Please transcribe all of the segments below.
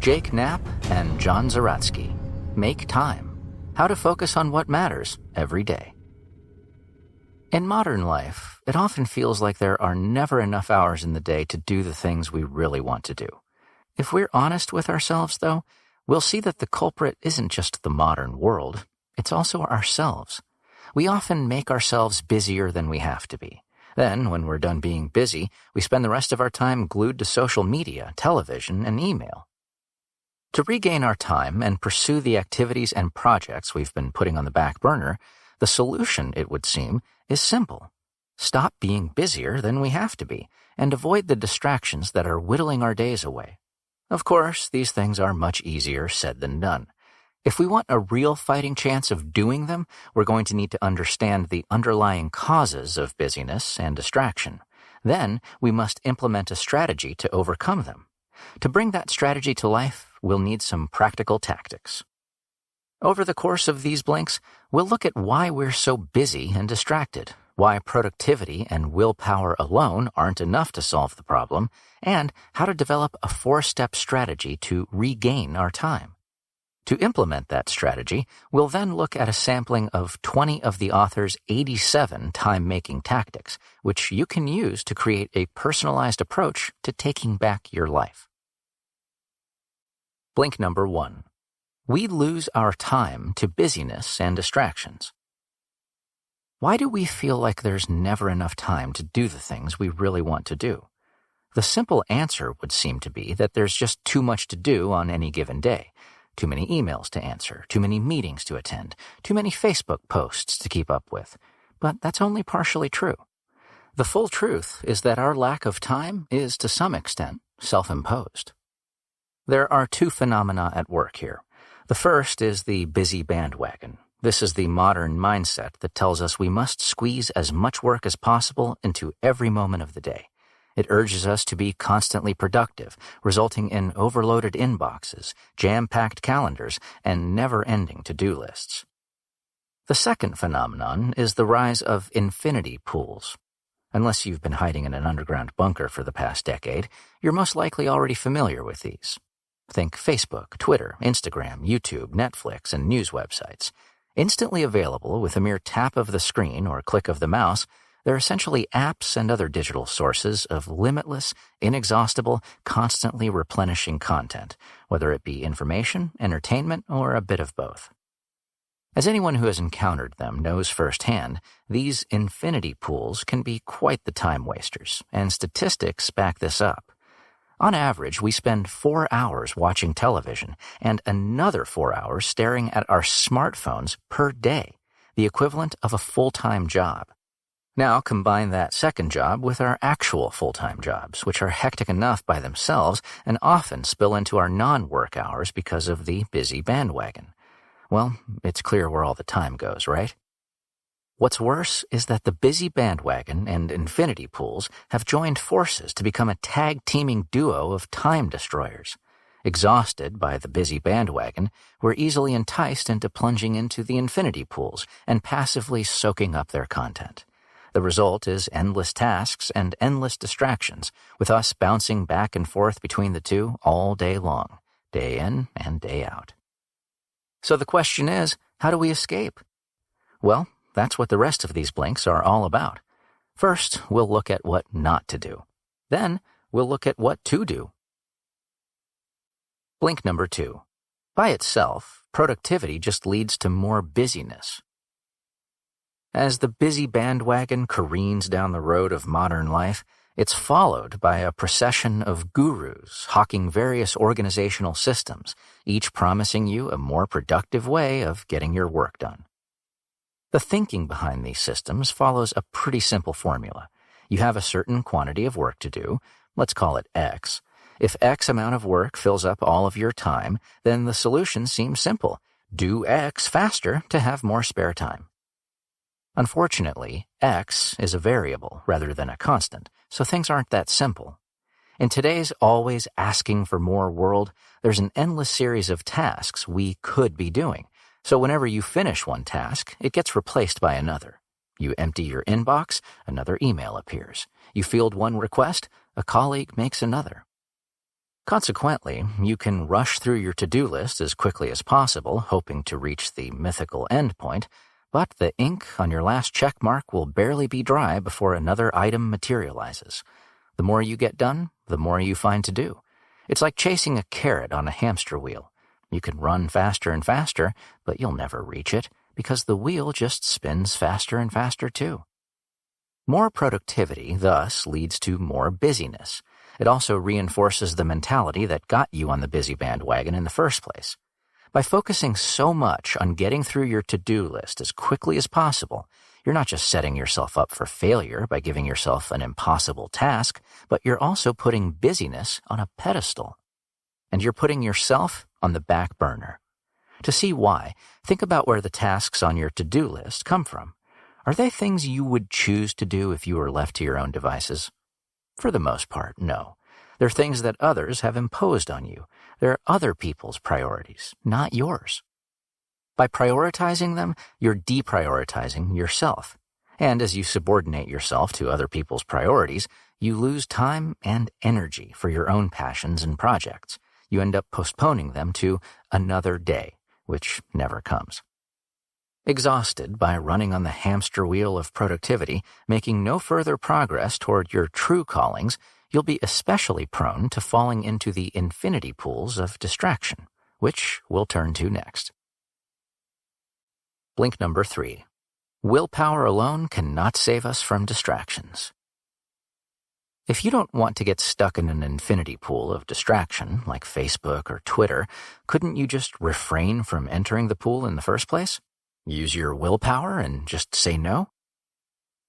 Jake Knapp and John Zaratsky. Make Time. How to Focus on What Matters Every Day. In modern life, it often feels like there are never enough hours in the day to do the things we really want to do. If we're honest with ourselves, though, we'll see that the culprit isn't just the modern world, it's also ourselves. We often make ourselves busier than we have to be. Then, when we're done being busy, we spend the rest of our time glued to social media, television, and email. To regain our time and pursue the activities and projects we've been putting on the back burner, the solution, it would seem, is simple. Stop being busier than we have to be, and avoid the distractions that are whittling our days away. Of course, these things are much easier said than done. If we want a real fighting chance of doing them, we're going to need to understand the underlying causes of busyness and distraction. Then, we must implement a strategy to overcome them. To bring that strategy to life, we'll need some practical tactics. Over the course of these blinks, we'll look at why we're so busy and distracted, why productivity and willpower alone aren't enough to solve the problem, and how to develop a 4-step strategy to regain our time. To implement that strategy, we'll then look at a sampling of 20 of the author's 87 time-making tactics, which you can use to create a personalized approach to taking back your life. Blink number 1. We lose our time to busyness and distractions. Why do we feel like there's never enough time to do the things we really want to do? The simple answer would seem to be that there's just too much to do on any given day. Too many emails to answer, too many meetings to attend, too many Facebook posts to keep up with. But that's only partially true. The full truth is that our lack of time is, to some extent, self-imposed. There are 2 phenomena at work here. The first is the busy bandwagon. This is the modern mindset that tells us we must squeeze as much work as possible into every moment of the day. It urges us to be constantly productive, resulting in overloaded inboxes, jam-packed calendars, and never-ending to-do lists. The second phenomenon is the rise of infinity pools. Unless you've been hiding in an underground bunker for the past decade, you're most likely already familiar with these. Think Facebook, Twitter, Instagram, YouTube, Netflix, and news websites. Instantly available with a mere tap of the screen or click of the mouse, they're essentially apps and other digital sources of limitless, inexhaustible, constantly replenishing content, whether it be information, entertainment, or a bit of both. As anyone who has encountered them knows firsthand, these infinity pools can be quite the time wasters, and statistics back this up. On average, we spend 4 hours watching television and another 4 hours staring at our smartphones per day, the equivalent of a full-time job. Now combine that second job with our actual full-time jobs, which are hectic enough by themselves and often spill into our non-work hours because of the busy bandwagon. Well, it's clear where all the time goes, right? What's worse is that the busy bandwagon and infinity pools have joined forces to become a tag-teaming duo of time destroyers. Exhausted by the busy bandwagon, we're easily enticed into plunging into the infinity pools and passively soaking up their content. The result is endless tasks and endless distractions, with us bouncing back and forth between the two all day long, day in and day out. So the question is, how do we escape? Well, that's what the rest of these blinks are all about. First, we'll look at what not to do. Then, we'll look at what to do. Blink number 2. By itself, productivity just leads to more busyness. As the busy bandwagon careens down the road of modern life, it's followed by a procession of gurus hawking various organizational systems, each promising you a more productive way of getting your work done. The thinking behind these systems follows a pretty simple formula. You have a certain quantity of work to do, let's call it X. If X amount of work fills up all of your time, then the solution seems simple. Do X faster to have more spare time. Unfortunately, X is a variable rather than a constant, so things aren't that simple. In today's always asking for more world, there's an endless series of tasks we could be doing. So whenever you finish one task, it gets replaced by another. You empty your inbox, another email appears. You field one request, a colleague makes another. Consequently, you can rush through your to-do list as quickly as possible, hoping to reach the mythical endpoint, but the ink on your last check mark will barely be dry before another item materializes. The more you get done, the more you find to do. It's like chasing a carrot on a hamster wheel. You can run faster and faster, but you'll never reach it because the wheel just spins faster and faster too. More productivity, thus, leads to more busyness. It also reinforces the mentality that got you on the busy bandwagon in the first place. By focusing so much on getting through your to-do list as quickly as possible, you're not just setting yourself up for failure by giving yourself an impossible task, but you're also putting busyness on a pedestal. And you're putting yourself on the back burner. To see why, think about where the tasks on your to-do list come from. Are they things you would choose to do if you were left to your own devices? For the most part, no. They're things that others have imposed on you. They're other people's priorities, not yours. By prioritizing them, you're deprioritizing yourself. And as you subordinate yourself to other people's priorities, you lose time and energy for your own passions and projects. You end up postponing them to another day, which never comes. Exhausted by running on the hamster wheel of productivity, making no further progress toward your true callings, you'll be especially prone to falling into the infinity pools of distraction, which we'll turn to next. Blink number 3. Willpower alone cannot save us from distractions. If you don't want to get stuck in an infinity pool of distraction, like Facebook or Twitter, couldn't you just refrain from entering the pool in the first place? Use your willpower and just say no?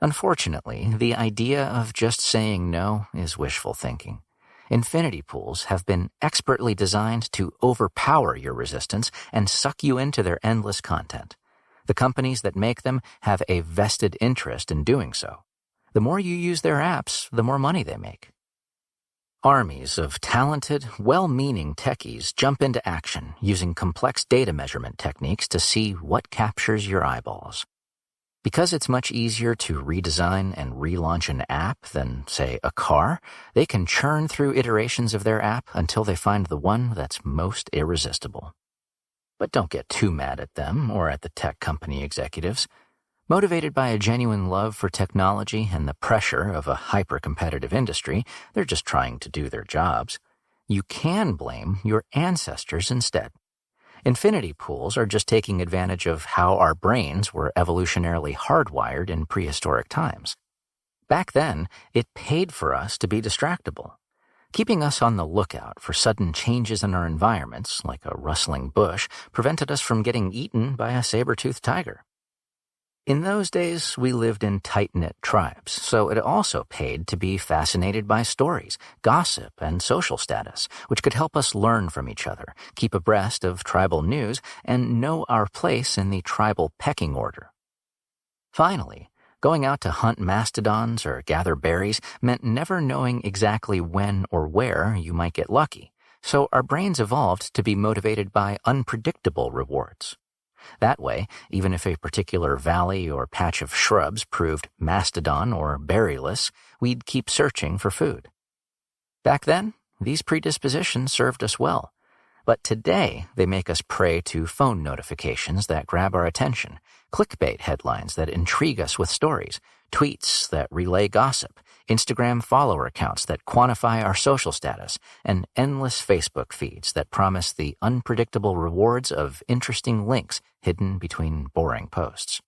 Unfortunately, the idea of just saying no is wishful thinking. Infinity pools have been expertly designed to overpower your resistance and suck you into their endless content. The companies that make them have a vested interest in doing so. The more you use their apps, the more money they make. Armies of talented, well-meaning techies jump into action using complex data measurement techniques to see what captures your eyeballs. Because it's much easier to redesign and relaunch an app than, say, a car, they can churn through iterations of their app until they find the one that's most irresistible. But don't get too mad at them or at the tech company executives. Motivated by a genuine love for technology and the pressure of a hyper-competitive industry, they're just trying to do their jobs. You can blame your ancestors instead. Infinity pools are just taking advantage of how our brains were evolutionarily hardwired in prehistoric times. Back then, it paid for us to be distractible, keeping us on the lookout for sudden changes in our environments, like a rustling bush, prevented us from getting eaten by a saber-toothed tiger. In those days, we lived in tight-knit tribes, so it also paid to be fascinated by stories, gossip, and social status, which could help us learn from each other, keep abreast of tribal news, and know our place in the tribal pecking order. Finally, going out to hunt mastodons or gather berries meant never knowing exactly when or where you might get lucky, so our brains evolved to be motivated by unpredictable rewards. That way, even if a particular valley or patch of shrubs proved mastodon or berryless, we'd keep searching for food. Back then, these predispositions served us well. But today, they make us prey to phone notifications that grab our attention, clickbait headlines that intrigue us with stories, tweets that relay gossip, Instagram follower accounts that quantify our social status, and endless Facebook feeds that promise the unpredictable rewards of interesting links hidden between boring posts.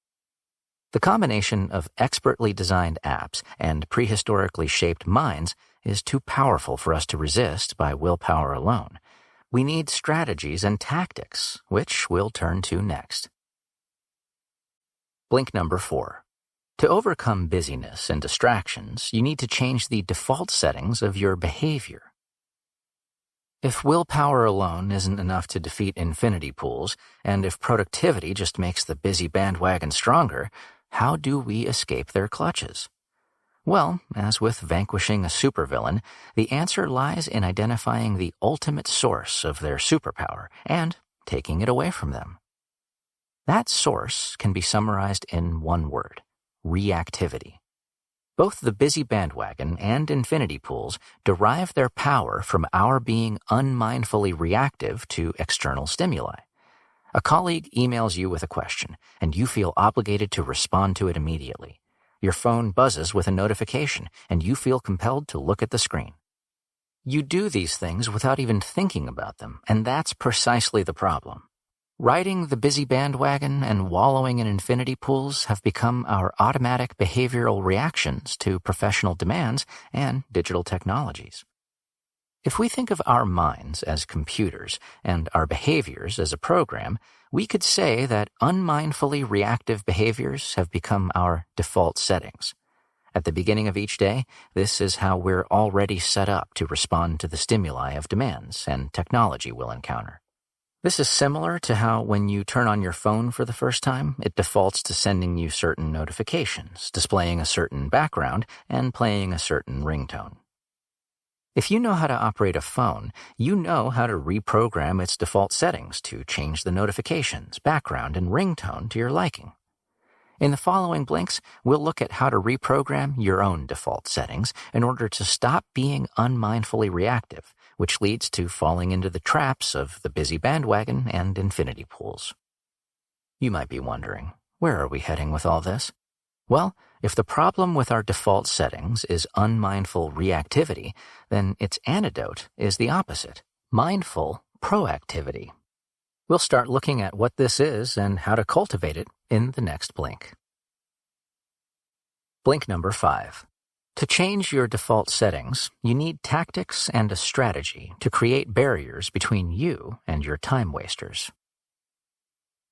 The combination of expertly designed apps and prehistorically shaped minds is too powerful for us to resist by willpower alone. We need strategies and tactics, which we'll turn to next. Blink number 4. To overcome busyness and distractions, you need to change the default settings of your behavior. If willpower alone isn't enough to defeat infinity pools, and if productivity just makes the busy bandwagon stronger, how do we escape their clutches? Well, as with vanquishing a supervillain, the answer lies in identifying the ultimate source of their superpower and taking it away from them. That source can be summarized in one word: reactivity. Both the busy bandwagon and infinity pools derive their power from our being unmindfully reactive to external stimuli. A colleague emails you with a question, and you feel obligated to respond to it immediately. Your phone buzzes with a notification, and you feel compelled to look at the screen. You do these things without even thinking about them, and that's precisely the problem. Riding the busy bandwagon and wallowing in infinity pools have become our automatic behavioral reactions to professional demands and digital technologies. If we think of our minds as computers and our behaviors as a program, we could say that unmindfully reactive behaviors have become our default settings. At the beginning of each day, this is how we're already set up to respond to the stimuli of demands and technology we'll encounter. This is similar to how when you turn on your phone for the first time, it defaults to sending you certain notifications, displaying a certain background, and playing a certain ringtone. If you know how to operate a phone, you know how to reprogram its default settings to change the notifications, background, and ringtone to your liking. In the following blinks, we'll look at how to reprogram your own default settings in order to stop being unmindfully reactive, which leads to falling into the traps of the busy bandwagon and infinity pools. You might be wondering, where are we heading with all this? Well, if the problem with our default settings is unmindful reactivity, then its antidote is the opposite, mindful proactivity. We'll start looking at what this is and how to cultivate it in the next blink. Blink number 5. To change your default settings, you need tactics and a strategy to create barriers between you and your time wasters.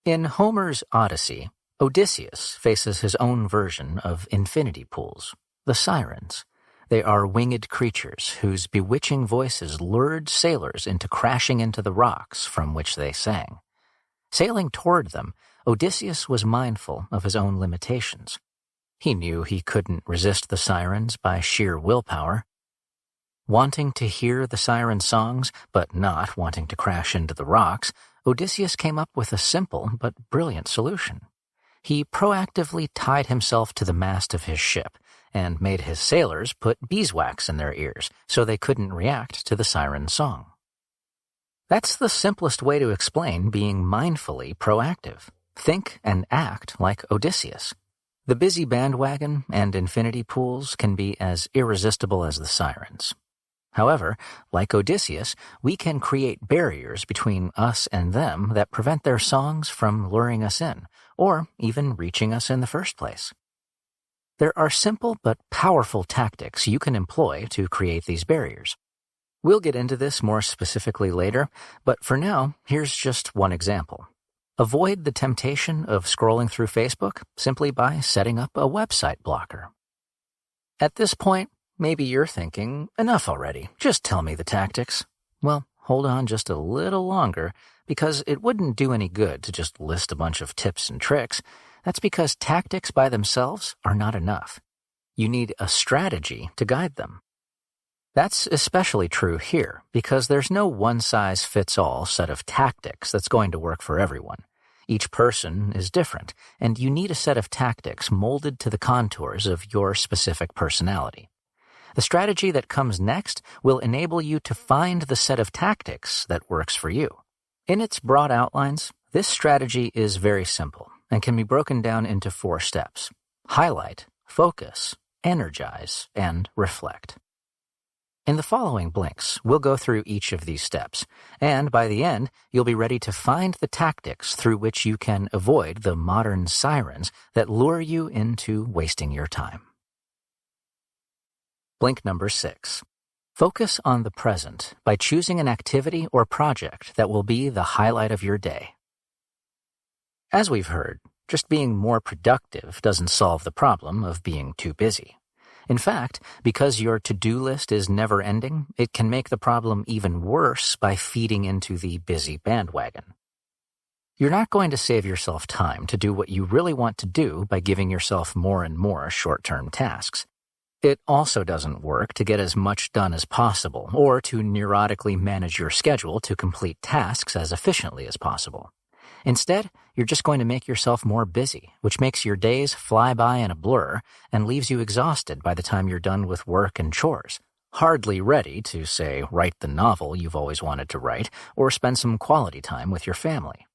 In Homer's Odyssey, Odysseus faces his own version of infinity pools, the sirens. They are winged creatures whose bewitching voices lured sailors into crashing into the rocks from which they sang. Sailing toward them, Odysseus was mindful of his own limitations. He knew he couldn't resist the sirens by sheer willpower. Wanting to hear the siren songs, but not wanting to crash into the rocks, Odysseus came up with a simple but brilliant solution. He proactively tied himself to the mast of his ship and made his sailors put beeswax in their ears so they couldn't react to the siren song. That's the simplest way to explain being mindfully proactive. Think and act like Odysseus. The busy bandwagon and infinity pools can be as irresistible as the sirens. However, like Odysseus, we can create barriers between us and them that prevent their songs from luring us in, or even reaching us in the first place. There are simple but powerful tactics you can employ to create these barriers. We'll get into this more specifically later, but for now, here's just one example. Avoid the temptation of scrolling through Facebook simply by setting up a website blocker. At this point, maybe you're thinking, enough already, just tell me the tactics. Well, hold on just a little longer, because it wouldn't do any good to just list a bunch of tips and tricks. That's because tactics by themselves are not enough. You need a strategy to guide them. That's especially true here, because there's no one-size-fits-all set of tactics that's going to work for everyone. Each person is different, and you need a set of tactics molded to the contours of your specific personality. The strategy that comes next will enable you to find the set of tactics that works for you. In its broad outlines, this strategy is very simple and can be broken down into 4 steps: highlight, focus, energize, and reflect. In the following blinks, we'll go through each of these steps, and by the end, you'll be ready to find the tactics through which you can avoid the modern sirens that lure you into wasting your time. Blink number 6. Focus on the present by choosing an activity or project that will be the highlight of your day. As we've heard, just being more productive doesn't solve the problem of being too busy. In fact, because your to-do list is never-ending, it can make the problem even worse by feeding into the busy bandwagon. You're not going to save yourself time to do what you really want to do by giving yourself more and more short-term tasks. It also doesn't work to get as much done as possible or to neurotically manage your schedule to complete tasks as efficiently as possible. Instead, you're just going to make yourself more busy, which makes your days fly by in a blur and leaves you exhausted by the time you're done with work and chores, hardly ready to, say, write the novel you've always wanted to write or spend some quality time with your family.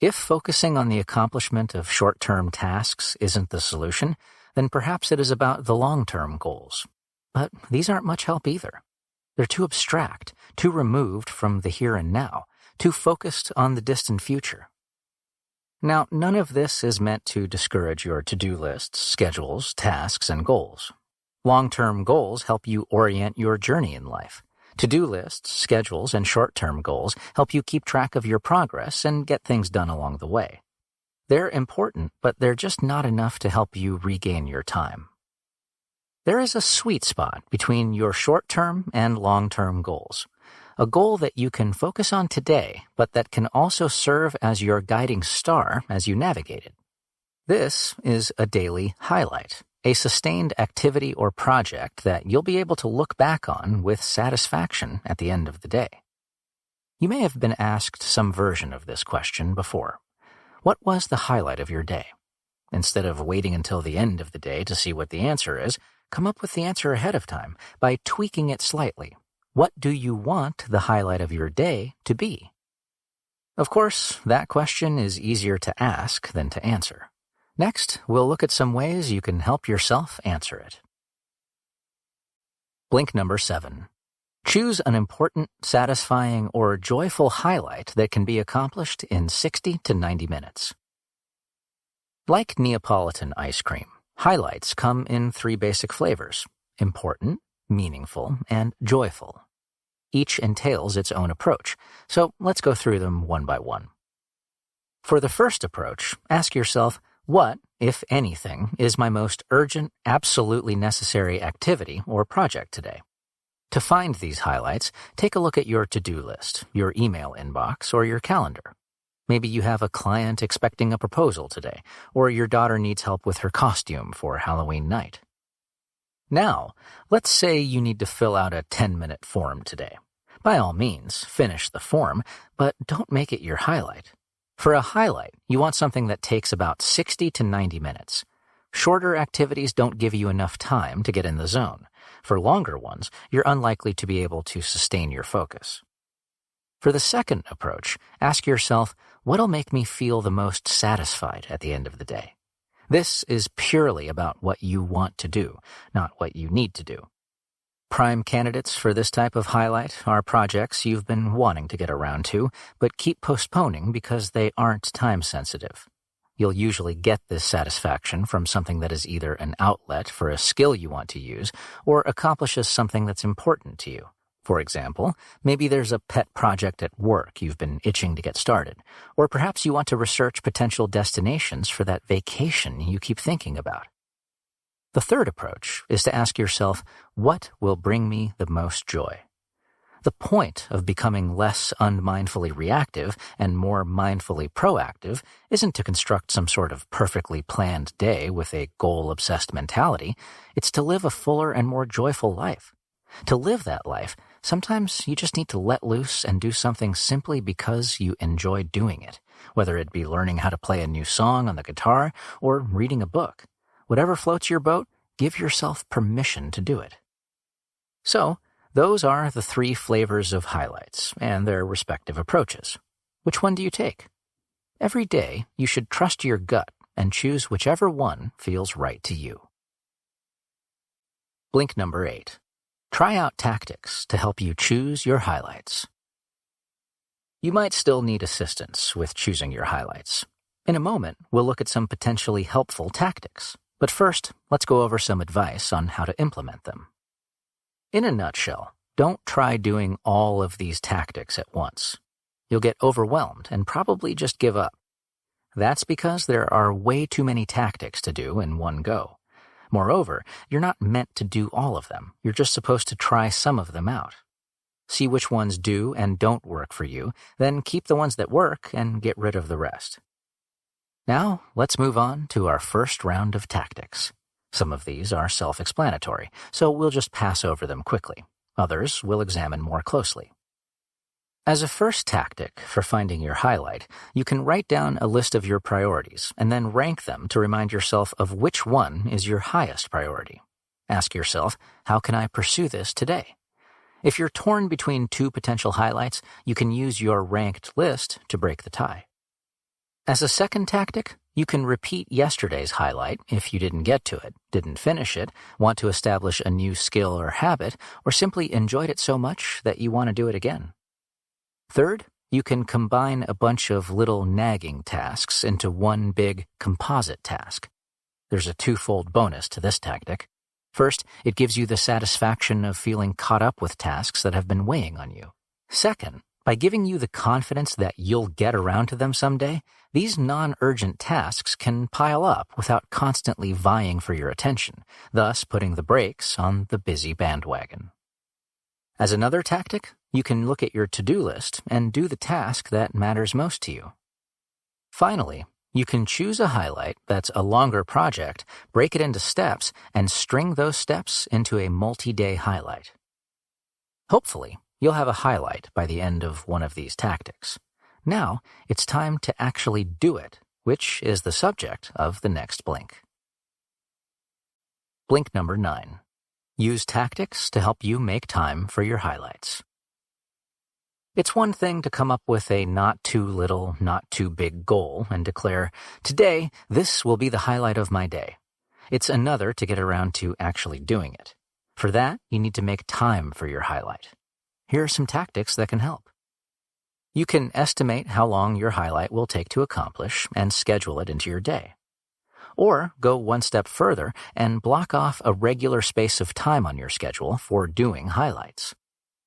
If focusing on the accomplishment of short-term tasks isn't the solution, then perhaps it is about the long-term goals. But these aren't much help either. They're too abstract, too removed from the here and now, too focused on the distant future. Now, none of this is meant to discourage your to-do lists, schedules, tasks, and goals. Long-term goals help you orient your journey in life. To-do lists, schedules, and short-term goals help you keep track of your progress and get things done along the way. They're important, but they're just not enough to help you regain your time. There is a sweet spot between your short-term and long-term goals. A goal that you can focus on today, but that can also serve as your guiding star as you navigate it. This is a daily highlight, a sustained activity or project that you'll be able to look back on with satisfaction at the end of the day. You may have been asked some version of this question before. What was the highlight of your day? Instead of waiting until the end of the day to see what the answer is, come up with the answer ahead of time by tweaking it slightly. What do you want the highlight of your day to be? Of course, that question is easier to ask than to answer. Next, we'll look at some ways you can help yourself answer it. Blink number 7. Choose an important, satisfying, or joyful highlight that can be accomplished in 60 to 90 minutes. Like Neapolitan ice cream, highlights come in 3 basic flavors: important, meaningful, and joyful. Each entails its own approach, so let's go through them one by one. For the first approach, ask yourself, what, if anything, is my most urgent, absolutely necessary activity or project today? To find these highlights, take a look at your to-do list, your email inbox, or your calendar. Maybe you have a client expecting a proposal today, or your daughter needs help with her costume for Halloween night. Now, let's say you need to fill out a 10-minute form today. By all means, finish the form, but don't make it your highlight. For a highlight, you want something that takes about 60 to 90 minutes. Shorter activities don't give you enough time to get in the zone. For longer ones, you're unlikely to be able to sustain your focus. For the second approach, ask yourself, what'll make me feel the most satisfied at the end of the day? This is purely about what you want to do, not what you need to do. Prime candidates for this type of highlight are projects you've been wanting to get around to, but keep postponing because they aren't time-sensitive. You'll usually get this satisfaction from something that is either an outlet for a skill you want to use or accomplishes something that's important to you. For example, maybe there's a pet project at work you've been itching to get started, or perhaps you want to research potential destinations for that vacation you keep thinking about. The third approach is to ask yourself, what will bring me the most joy? The point of becoming less unmindfully reactive and more mindfully proactive isn't to construct some sort of perfectly planned day with a goal-obsessed mentality. It's to live a fuller and more joyful life. To live that life, sometimes you just need to let loose and do something simply because you enjoy doing it, whether it be learning how to play a new song on the guitar or reading a book. Whatever floats your boat, give yourself permission to do it. So, those are the 3 flavors of highlights and their respective approaches. Which one do you take? Every day, you should trust your gut and choose whichever one feels right to you. Blink number 8. Try out tactics to help you choose your highlights. You might still need assistance with choosing your highlights. In a moment, we'll look at some potentially helpful tactics. But first, let's go over some advice on how to implement them. In a nutshell, don't try doing all of these tactics at once. You'll get overwhelmed and probably just give up. That's because there are way too many tactics to do in one go. Moreover, you're not meant to do all of them. You're just supposed to try some of them out. See which ones do and don't work for you, then keep the ones that work and get rid of the rest. Now, let's move on to our first round of tactics. Some of these are self-explanatory, so we'll just pass over them quickly. Others we'll examine more closely. As a first tactic for finding your highlight, you can write down a list of your priorities and then rank them to remind yourself of which one is your highest priority. Ask yourself, how can I pursue this today? If you're torn between two potential highlights, you can use your ranked list to break the tie. As a second tactic, you can repeat yesterday's highlight if you didn't get to it, didn't finish it, want to establish a new skill or habit, or simply enjoyed it so much that you want to do it again. Third, you can combine a bunch of little nagging tasks into one big composite task. There's a twofold bonus to this tactic. First, it gives you the satisfaction of feeling caught up with tasks that have been weighing on you. Second, by giving you the confidence that you'll get around to them someday, these non-urgent tasks can pile up without constantly vying for your attention, thus putting the brakes on the busy bandwagon. As another tactic, you can look at your to-do list and do the task that matters most to you. Finally, you can choose a highlight that's a longer project, break it into steps, and string those steps into a multi-day highlight. Hopefully, you'll have a highlight by the end of one of these tactics. Now, it's time to actually do it, which is the subject of the next blink. Blink number 9. Use tactics to help you make time for your highlights. It's one thing to come up with a not too little, not too big goal and declare, today, this will be the highlight of my day. It's another to get around to actually doing it. For that, you need to make time for your highlight. Here are some tactics that can help. You can estimate how long your highlight will take to accomplish and schedule it into your day. Or go one step further and block off a regular space of time on your schedule for doing highlights.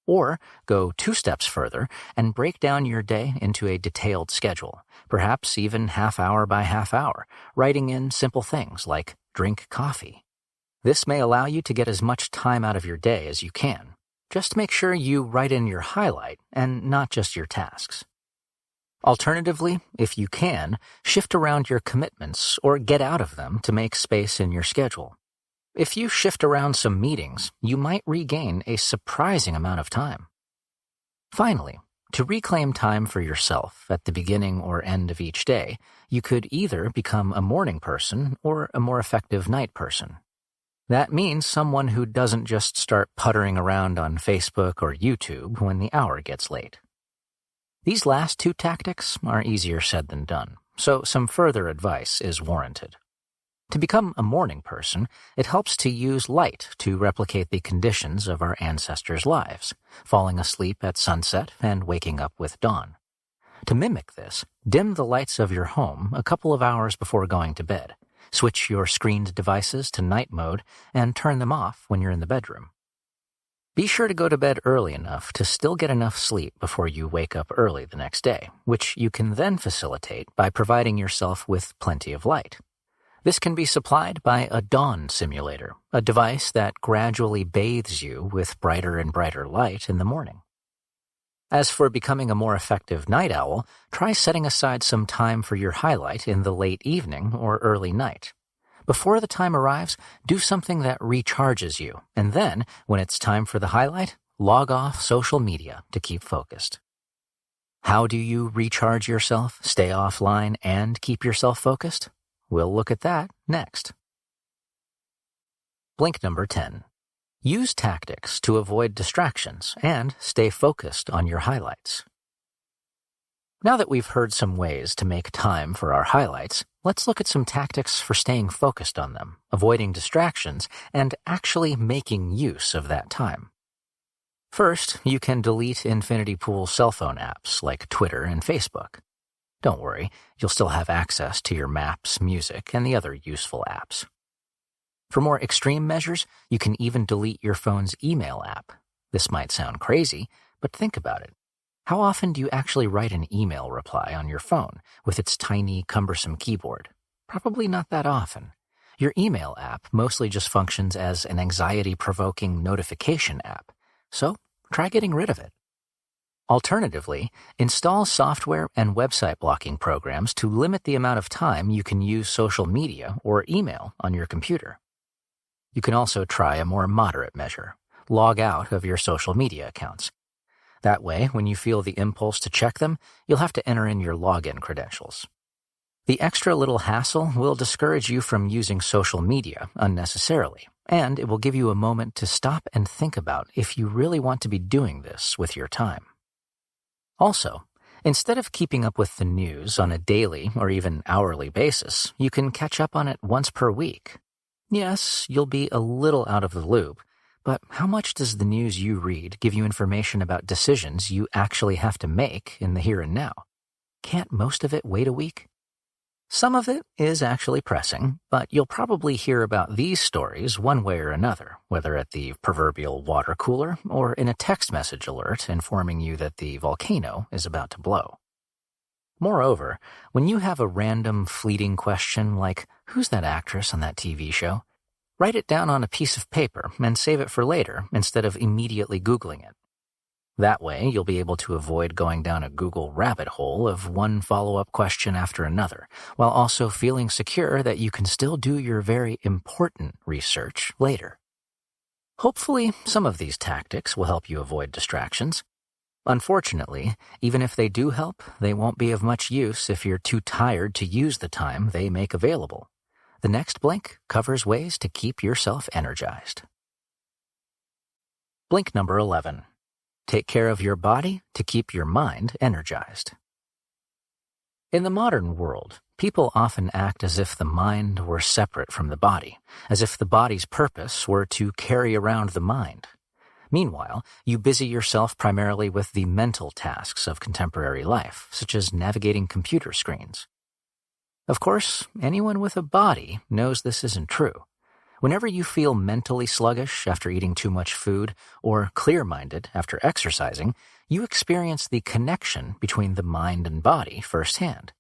Or go 2 steps further and break down your day into a detailed schedule, perhaps even half hour by half hour, writing in simple things like drink coffee. This may allow you to get as much time out of your day as you can. Just make sure you write in your highlight and not just your tasks. Alternatively, if you can, shift around your commitments or get out of them to make space in your schedule. If you shift around some meetings, you might regain a surprising amount of time. Finally, to reclaim time for yourself at the beginning or end of each day, you could either become a morning person or a more effective night person. That means someone who doesn't just start puttering around on Facebook or YouTube when the hour gets late. These last 2 tactics are easier said than done, so some further advice is warranted. To become a morning person, it helps to use light to replicate the conditions of our ancestors' lives, falling asleep at sunset and waking up with dawn. To mimic this, dim the lights of your home a couple of hours before going to bed, switch your screened devices to night mode, and turn them off when you're in the bedroom. Be sure to go to bed early enough to still get enough sleep before you wake up early the next day, which you can then facilitate by providing yourself with plenty of light. This can be supplied by a dawn simulator, a device that gradually bathes you with brighter and brighter light in the morning. As for becoming a more effective night owl, try setting aside some time for your highlight in the late evening or early night. Before the time arrives, do something that recharges you, and then, when it's time for the highlight, log off social media to keep focused. How do you recharge yourself, stay offline, and keep yourself focused? We'll look at that next. Blink number 10. Use tactics to avoid distractions and stay focused on your highlights. Now that we've heard some ways to make time for our highlights, let's look at some tactics for staying focused on them, avoiding distractions, and actually making use of that time. First, you can delete Infinity Pool cell phone apps like Twitter and Facebook. Don't worry, you'll still have access to your maps, music, and the other useful apps. For more extreme measures, you can even delete your phone's email app. This might sound crazy, but think about it. How often do you actually write an email reply on your phone with its tiny, cumbersome keyboard? Probably not that often. Your email app mostly just functions as an anxiety-provoking notification app, so try getting rid of it. Alternatively, install software and website blocking programs to limit the amount of time you can use social media or email on your computer. You can also try a more moderate measure. Log out of your social media accounts. That way, when you feel the impulse to check them, you'll have to enter in your login credentials. The extra little hassle will discourage you from using social media unnecessarily, and it will give you a moment to stop and think about if you really want to be doing this with your time. Also, instead of keeping up with the news on a daily or even hourly basis, you can catch up on it once per week. Yes, you'll be a little out of the loop, but how much does the news you read give you information about decisions you actually have to make in the here and now? Can't most of it wait a week? Some of it is actually pressing, but you'll probably hear about these stories one way or another, whether at the proverbial water cooler or in a text message alert informing you that the volcano is about to blow. Moreover, when you have a random fleeting question like, "Who's that actress on that TV show?" write it down on a piece of paper and save it for later instead of immediately Googling it. That way, you'll be able to avoid going down a Google rabbit hole of one follow-up question after another, while also feeling secure that you can still do your very important research later. Hopefully, some of these tactics will help you avoid distractions. Unfortunately, even if they do help, they won't be of much use if you're too tired to use the time they make available. The next blink covers ways to keep yourself energized. Blink number 11. Take care of your body to keep your mind energized. In the modern world, people often act as if the mind were separate from the body, as if the body's purpose were to carry around the mind. Meanwhile, you busy yourself primarily with the mental tasks of contemporary life, such as navigating computer screens. Of course, anyone with a body knows this isn't true. Whenever you feel mentally sluggish after eating too much food or clear-minded after exercising, you experience the connection between the mind and body firsthand.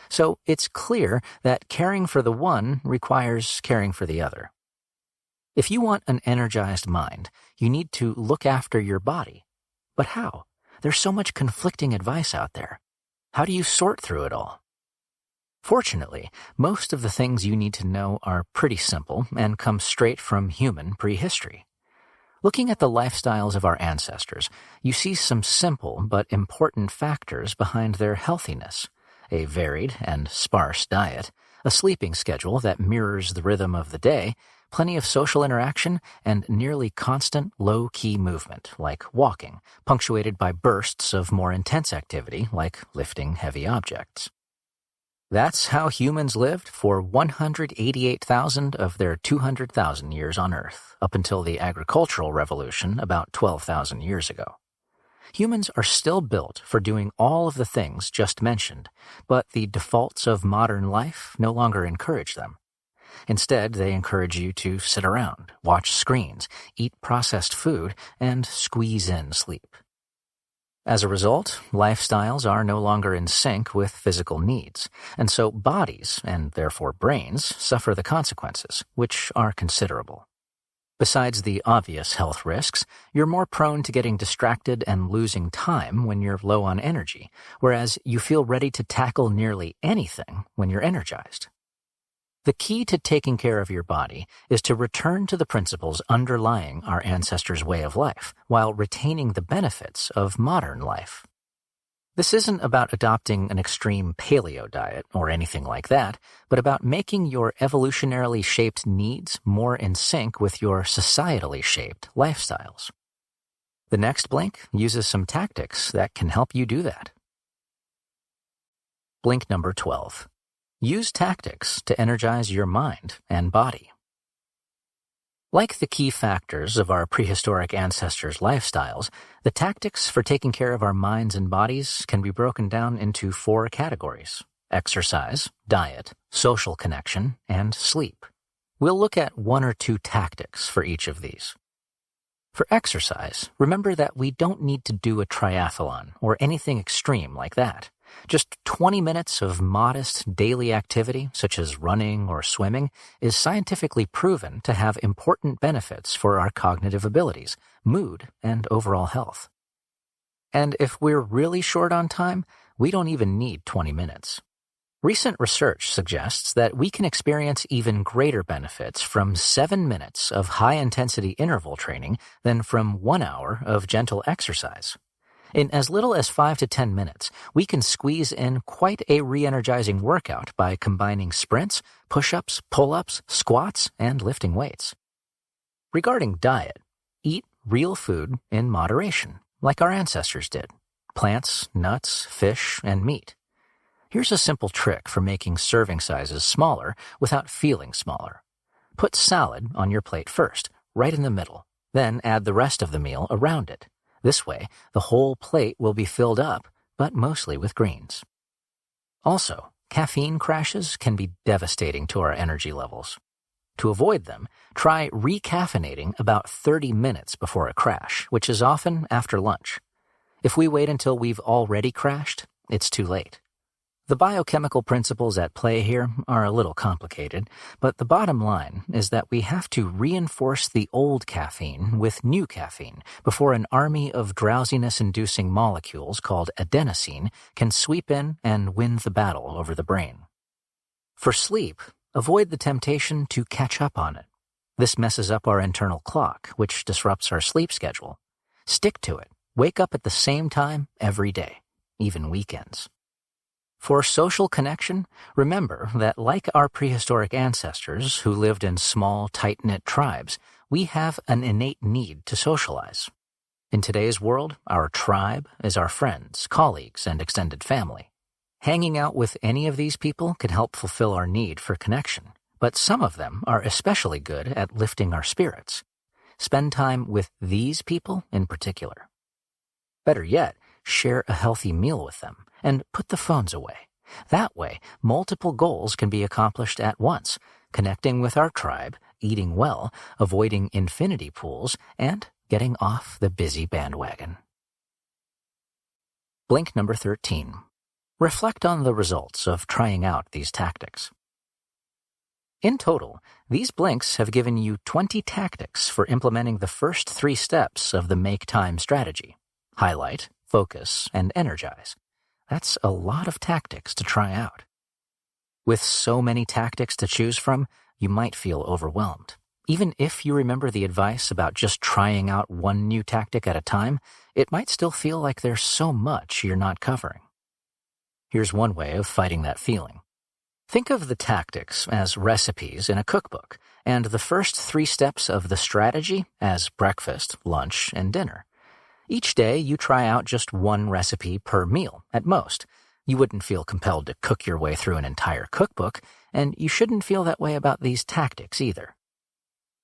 So it's clear that caring for the one requires caring for the other. If you want an energized mind, you need to look after your body. But how? There's so much conflicting advice out there. How do you sort through it all? Fortunately, most of the things you need to know are pretty simple and come straight from human prehistory. Looking at the lifestyles of our ancestors, you see some simple but important factors behind their healthiness: a varied and sparse diet, a sleeping schedule that mirrors the rhythm of the day, plenty of social interaction, and nearly constant low-key movement, like walking, punctuated by bursts of more intense activity, like lifting heavy objects. That's how humans lived for 188,000 of their 200,000 years on Earth, up until the agricultural revolution about 12,000 years ago. Humans are still built for doing all of the things just mentioned, but the defaults of modern life no longer encourage them. Instead, they encourage you to sit around, watch screens, eat processed food, and squeeze in sleep. As a result, lifestyles are no longer in sync with physical needs, and so bodies, and therefore brains, suffer the consequences, which are considerable. Besides the obvious health risks, you're more prone to getting distracted and losing time when you're low on energy, whereas you feel ready to tackle nearly anything when you're energized. The key to taking care of your body is to return to the principles underlying our ancestors' way of life, while retaining the benefits of modern life. This isn't about adopting an extreme paleo diet or anything like that, but about making your evolutionarily shaped needs more in sync with your societally shaped lifestyles. The next blink uses some tactics that can help you do that. Blink number 12. Use tactics to energize your mind and body. Like the key factors of our prehistoric ancestors' lifestyles, the tactics for taking care of our minds and bodies can be broken down into 4 categories: exercise, diet, social connection, and sleep. We'll look at 1 or 2 tactics for each of these. For exercise, remember that we don't need to do a triathlon or anything extreme like that. Just 20 minutes of modest daily activity, such as running or swimming, is scientifically proven to have important benefits for our cognitive abilities, mood, and overall health. And if we're really short on time, we don't even need 20 minutes. Recent research suggests that we can experience even greater benefits from 7 minutes of high-intensity interval training than from 1 hour of gentle exercise. In as little as 5 to 10 minutes, we can squeeze in quite a re-energizing workout by combining sprints, push-ups, pull-ups, squats, and lifting weights. Regarding diet, eat real food in moderation, like our ancestors did. Plants, nuts, fish, and meat. Here's a simple trick for making serving sizes smaller without feeling smaller. Put salad on your plate first, right in the middle. Then add the rest of the meal around it. This way, the whole plate will be filled up, but mostly with greens. Also, caffeine crashes can be devastating to our energy levels. To avoid them, try recaffeinating about 30 minutes before a crash, which is often after lunch. If we wait until we've already crashed, it's too late. The biochemical principles at play here are a little complicated, but the bottom line is that we have to reinforce the old caffeine with new caffeine before an army of drowsiness-inducing molecules called adenosine can sweep in and win the battle over the brain. For sleep, avoid the temptation to catch up on it. This messes up our internal clock, which disrupts our sleep schedule. Stick to it. Wake up at the same time every day, even weekends. For social connection, remember that like our prehistoric ancestors who lived in small, tight-knit tribes, we have an innate need to socialize. In today's world, our tribe is our friends, colleagues, and extended family. Hanging out with any of these people can help fulfill our need for connection, but some of them are especially good at lifting our spirits. Spend time with these people in particular. Better yet, share a healthy meal with them and put the phones away. That way, multiple goals can be accomplished at once, connecting with our tribe, eating well, avoiding infinity pools, and getting off the busy bandwagon. Blink number 13. Reflect on the results of trying out these tactics. In total, these blinks have given you 20 tactics for implementing the first 3 steps of the Make Time strategy. Highlight, focus, and energize. That's a lot of tactics to try out. With so many tactics to choose from, you might feel overwhelmed. Even if you remember the advice about just trying out one new tactic at a time, it might still feel like there's so much you're not covering. Here's one way of fighting that feeling. Think of the tactics as recipes in a cookbook, and the first 3 steps of the strategy as breakfast, lunch, and dinner. Each day, you try out just one recipe per meal, at most. You wouldn't feel compelled to cook your way through an entire cookbook, and you shouldn't feel that way about these tactics either.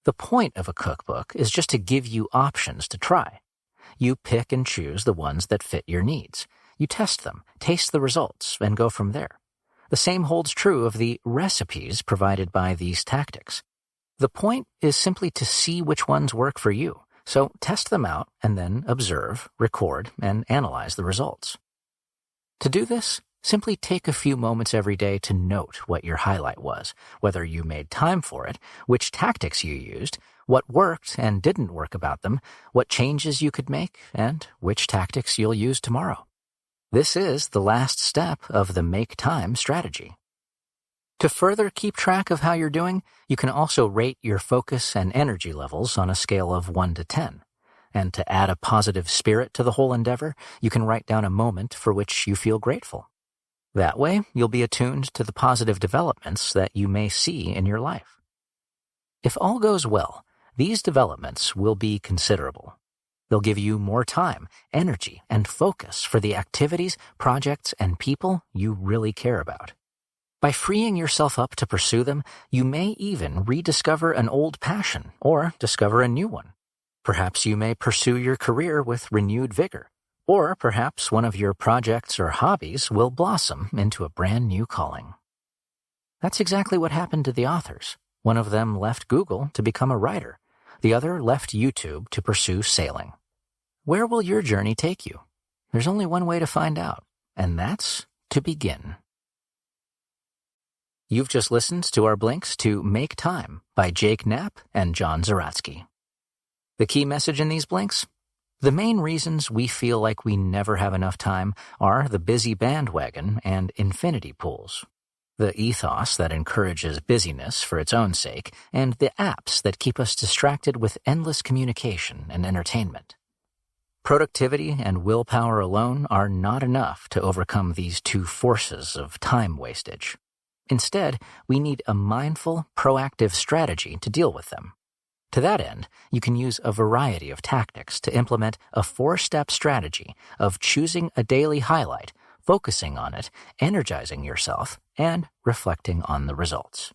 The point of a cookbook is just to give you options to try. You pick and choose the ones that fit your needs. You test them, taste the results, and go from there. The same holds true of the recipes provided by these tactics. The point is simply to see which ones work for you. So test them out and then observe, record, and analyze the results. To do this, simply take a few moments every day to note what your highlight was, whether you made time for it, which tactics you used, what worked and didn't work about them, what changes you could make, and which tactics you'll use tomorrow. This is the last step of the Make Time strategy. To further keep track of how you're doing, you can also rate your focus and energy levels on a scale of 1 to 10. And to add a positive spirit to the whole endeavor, you can write down a moment for which you feel grateful. That way, you'll be attuned to the positive developments that you may see in your life. If all goes well, these developments will be considerable. They'll give you more time, energy, and focus for the activities, projects, and people you really care about. By freeing yourself up to pursue them, you may even rediscover an old passion or discover a new one. Perhaps you may pursue your career with renewed vigor, or perhaps one of your projects or hobbies will blossom into a brand new calling. That's exactly what happened to the authors. One of them left Google to become a writer. The other left YouTube to pursue sailing. Where will your journey take you? There's only one way to find out, and that's to begin. You've just listened to our blinks to Make Time by Jake Knapp and John Zeratsky. The key message in these blinks? The main reasons we feel like we never have enough time are the busy bandwagon and infinity pools, the ethos that encourages busyness for its own sake, and the apps that keep us distracted with endless communication and entertainment. Productivity and willpower alone are not enough to overcome these two forces of time wastage. Instead, we need a mindful, proactive strategy to deal with them. To that end, you can use a variety of tactics to implement a 4-step strategy of choosing a daily highlight, focusing on it, energizing yourself, and reflecting on the results.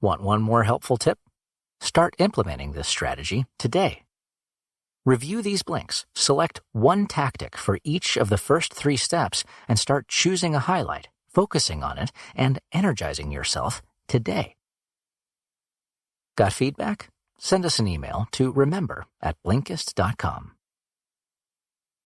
Want one more helpful tip? Start implementing this strategy today. Review these blinks, select one tactic for each of the first 3 steps, and start choosing a highlight, focusing on it, and energizing yourself today. Got feedback? Send us an email to remember@blinkist.com.